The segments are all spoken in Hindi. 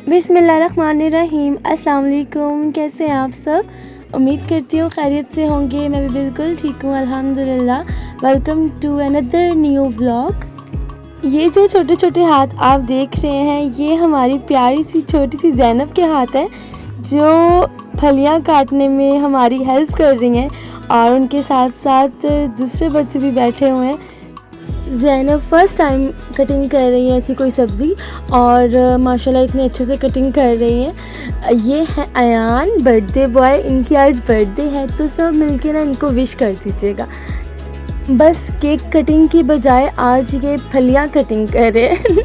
बिस्मिल्लाहिर्रहमानिर्रहीम। अस्सलाम वालेकुम। कैसे हैं आप सब? उम्मीद करती हूँ खैरियत से होंगे। मैं भी बिल्कुल ठीक हूँ अल्हम्दुलिल्लाह। Welcome to another new vlog. ये जो छोटे छोटे हाथ आप देख रहे हैं, ये हमारी प्यारी सी छोटी सी ज़ैनब के हाथ हैं, जो फलियाँ काटने में हमारी हेल्प कर रही हैं और उनके साथ साथ दूसरे बच्चे भी बैठे हुए हैं। ज़ैनब फ़र्स्ट टाइम कटिंग कर रही है ऐसी कोई सब्ज़ी और माशाल्लाह इतने अच्छे से कटिंग कर रही हैं। ये है अयान, बर्थडे बॉय। इनकी आज बर्थडे है, तो सब मिलके ना इनको विश कर दीजिएगा। बस केक कटिंग की बजाय आज ये फलियाँ कटिंग कर रहे हैं।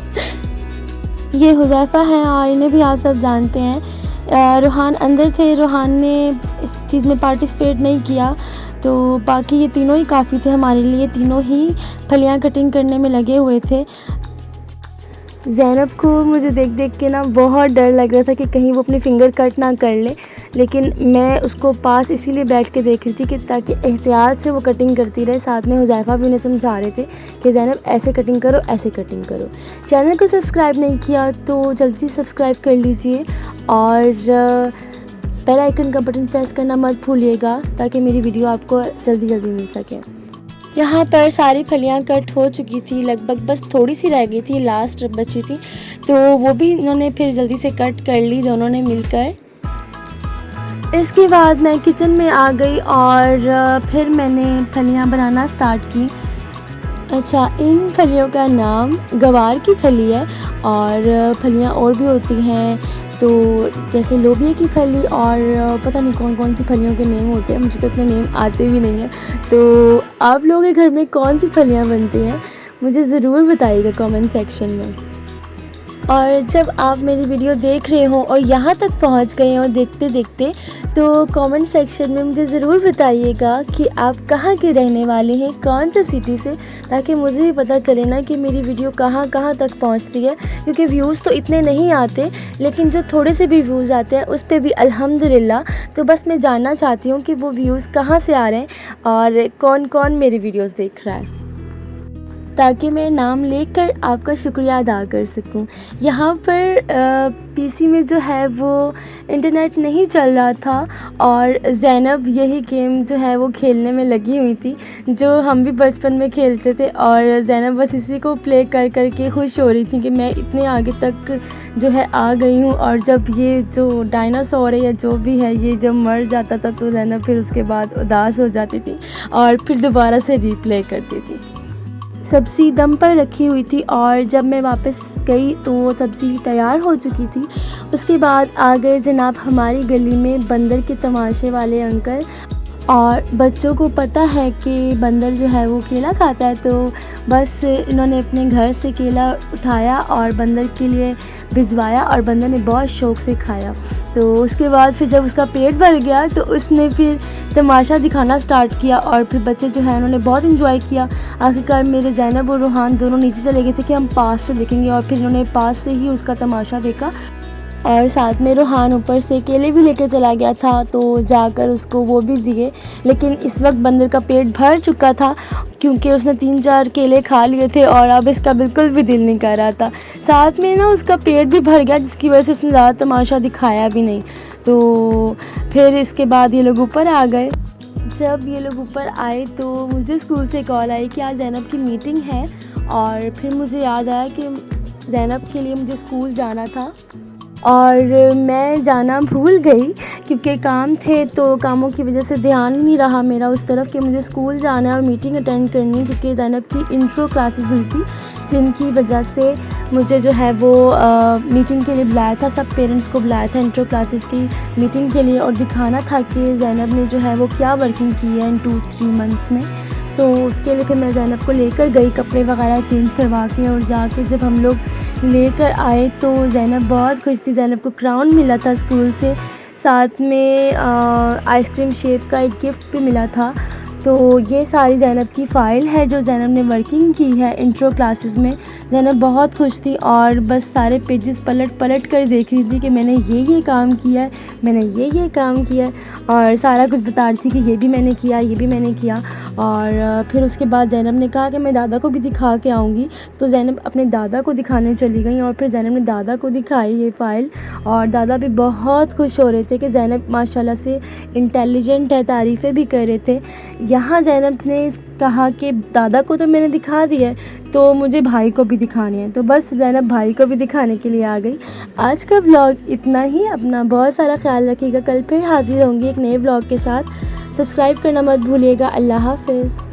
ये हुज़ैफ़ा है और इन्हें भी आप सब जानते हैं। रूहान अंदर थे, रूहान ने इस चीज़ में पार्टिसिपेट नहीं किया, तो बाकी ये तीनों ही काफ़ी थे हमारे लिए। तीनों ही फलियाँ कटिंग करने में लगे हुए थे। ज़ैनब को मुझे देख देख के ना बहुत डर लग रहा था कि कहीं वो अपनी फ़िंगर कट ना कर ले, लेकिन मैं उसको पास इसीलिए बैठ के देख रही थी कि ताकि एहतियात से वो कटिंग करती रहे। साथ में हुज़ैफ़ा भी उन्हें समझा रहे थे कि ज़ैनब ऐसे कटिंग करो, ऐसे कटिंग करो। चैनल को सब्सक्राइब नहीं किया तो जल्दी सब्सक्राइब कर लीजिए और बेल आइकन का बटन प्रेस करना मत भूलिएगा ताकि मेरी वीडियो आपको जल्दी मिल सके। यहाँ पर सारी फलियाँ कट हो चुकी थी, लगभग बस थोड़ी सी रह गई थी, लास्ट बची थी, तो वो भी इन्होंने फिर जल्दी से कट कर ली दोनों ने मिलकर। इसके बाद मैं किचन में आ गई और फिर मैंने फलियाँ बनाना स्टार्ट की। अच्छा, इन फलियों का नाम गवार की फली है और फलियाँ और भी होती हैं, तो जैसे लोबिया की फली और पता नहीं कौन कौन सी फलियों के नेम होते हैं, मुझे तो इतने नेम आते भी नहीं हैं। तो आप लोगों के घर में कौन सी फलियाँ बनती हैं मुझे ज़रूर बताइएगा कमेंट सेक्शन में। और जब आप मेरी वीडियो देख रहे हो और यहाँ तक पहुँच गए हो देखते देखते, तो कमेंट सेक्शन में मुझे ज़रूर बताइएगा कि आप कहाँ के रहने वाले हैं, कौन सी सिटी से, ताकि मुझे भी पता चले ना कि मेरी वीडियो कहाँ कहाँ तक पहुँचती है। क्योंकि व्यूज़ तो इतने नहीं आते, लेकिन जो थोड़े से भी व्यूज़ आते हैं उस पर भी अल्हम्दुलिल्लाह। तो बस मैं जानना चाहती हूँ कि वो व्यूज़ कहाँ से आ रहे हैं और कौन कौन मेरी वीडियोज़ देख रहा है, ताकि मैं नाम लेकर आपका शुक्रिया अदा कर सकूं। यहाँ पर पीसी में जो है वो इंटरनेट नहीं चल रहा था और ज़ैनब यही गेम जो है वो खेलने में लगी हुई थी, जो हम भी बचपन में खेलते थे, और ज़ैनब बस इसी को प्ले कर कर के खुश हो रही थी कि मैं इतने आगे तक जो है आ गई हूँ। और जब ये जो डायनासोर है या जो भी है ये जब मर जाता था तो ज़ैनब फिर उसके बाद उदास हो जाती थी और फिर दोबारा से रीप्ले करती थी। सब्ज़ी दम पर रखी हुई थी और जब मैं वापस गई तो वो सब्ज़ी तैयार हो चुकी थी। उसके बाद आ गए जनाब हमारी गली में बंदर के तमाशे वाले अंकल, और बच्चों को पता है कि बंदर जो है वो केला खाता है, तो बस इन्होंने अपने घर से केला उठाया और बंदर के लिए भिजवाया और बंदर ने बहुत शौक़ से खाया। तो उसके बाद फिर जब उसका पेट भर गया तो उसने फिर तमाशा दिखाना स्टार्ट किया और फिर बच्चे जो है उन्होंने बहुत इन्जॉय किया। आखिरकार मेरे ज़ैनब और रूहान दोनों नीचे चले गए थे कि हम पास से देखेंगे, और फिर इन्होंने पास से ही उसका तमाशा देखा। और साथ में रूहान ऊपर से केले भी लेकर चला गया था, तो जाकर उसको वो भी दिए। लेकिन इस वक्त बंदर का पेट भर चुका था क्योंकि उसने 3-4 केले खा लिए थे और अब इसका बिल्कुल भी दिल नहीं कर रहा था। साथ में ना उसका पेट भी भर गया, जिसकी वजह से उसने ज़्यादा तमाशा दिखाया भी नहीं। तो फिर इसके बाद ये लोग ऊपर आ गए। जब ये लोग ऊपर आए तो मुझे स्कूल से कॉल आई कि आज ज़ैनब की मीटिंग है, और फिर मुझे याद आया कि ज़ैनब के लिए मुझे स्कूल जाना था और मैं जाना भूल गई क्योंकि काम थे, तो कामों की वजह से ध्यान ही नहीं रहा मेरा उस तरफ कि मुझे स्कूल जाना है और मीटिंग अटेंड करनी है। क्योंकि ज़ैनब की इंट्रो क्लासेस हुई थी, जिनकी वजह से मुझे जो है वो मीटिंग के लिए बुलाया था। सब पेरेंट्स को बुलाया था इंट्रो क्लासेस की मीटिंग के लिए और दिखाना था कि ज़ैनब ने जो है वो क्या वर्किंग की है इन 2-3 मंथ्स में। तो उसके लिए फिर मैं ज़ैनब को लेकर गई, कपड़े वगैरह चेंज करवा के, और जाके जब हम लोग लेकर आए तो ज़ैनब बहुत खुश थी। ज़ैनब को क्राउन मिला था स्कूल से, साथ में आइसक्रीम शेप का एक गिफ्ट भी मिला था। तो ये सारी ज़ैनब की फ़ाइल है जो ज़ैनब ने वर्किंग की है इंट्रो क्लासेस में। ज़ैनब बहुत खुश थी और बस सारे पेजेस पलट पलट कर देख रही थी कि मैंने ये काम किया है, मैंने ये काम किया है, और सारा कुछ बता रही थी कि ये भी मैंने किया, ये भी मैंने किया। और फिर उसके बाद ज़ैनब ने कहा कि मैं दादा को भी दिखा के आऊँगी। तो ज़ैनब अपने दादा को दिखाने चली गई और फिर ज़ैनब ने दादा को दिखाई ये फ़ाइल, और दादा भी बहुत खुश हो रहे थे कि ज़ैनब माशाल्लाह से इंटेलिजेंट है, तारीफ़ें भी कर रहे थे। यहाँ ज़ैनब ने कहा कि दादा को तो मैंने दिखा दिया है, तो मुझे भाई को भी दिखानी है। तो बस ज़ैनब भाई को भी दिखाने के लिए आ गई। आज का व्लॉग इतना ही। अपना बहुत सारा ख्याल रखिएगा। कल फिर हाज़िर होंगी एक नए व्लॉग के साथ। सब्सक्राइब करना मत भूलिएगा। अल्लाह हाफ़िज़।